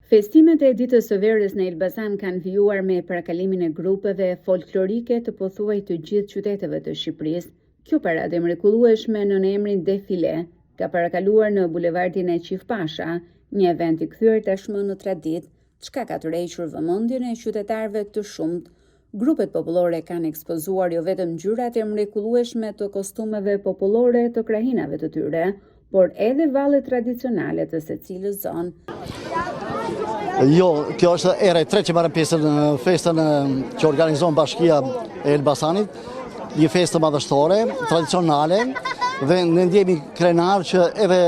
Festimet e ditës së verës në Elbasan kanë vijuar me parakalimin e grupeve folklorike të pothuaj të gjithë qyteteve të Shqipërisë. Kjo paradë e mrekullueshme në emrin Defile ka parakaluar në bulevardin e Qif Pasha, një event i kthyer tashmë në traditë, çka ka tërhequr vëmendjen e qytetarëve të shumt. Grupet popullore kanë ekspozuar jo vetëm ngjyrat e mrekullueshme të kostumeve popullore të krahinave të tyre, por edhe vallet tradicionale të secilës zonë. Jo, kjo është era e tretë që marrem pjesë në festën që organizon Bashkia e Elbasanit, një festë madhështore, tradicionale, dhe ne ndjehemi krenar që edhe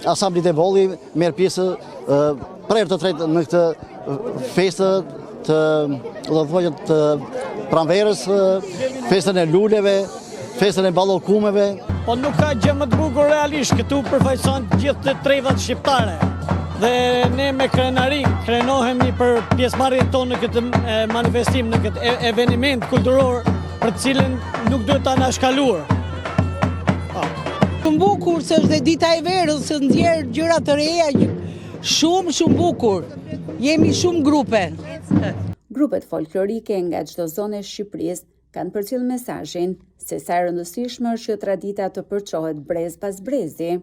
Asambli e Bolli merr pjesë për herë të tretë në këtë festë të pranverës, festën e luleve, festën e ballokumeve. Po nuk ka gjë më të bukur realisht, këtu përfaqëson gjithë të trevat shqiptare. Dhe ne me krenari krenohemi për pjesëmarrjen tonë në këtë manifestim, në këtë eveniment kulturor për të cilën nuk duhet ta anashkaluar. Shumë bukur se është dhe dita e verës, se nxjerr gjëra të reja, shumë bukur. Jemi shumë grupe. Grupet folklorike nga çdo zonë e Shqipërisë kanë përcjell mesazhin se sa e rëndësishme është që tradita të përçohet brez pas brezi.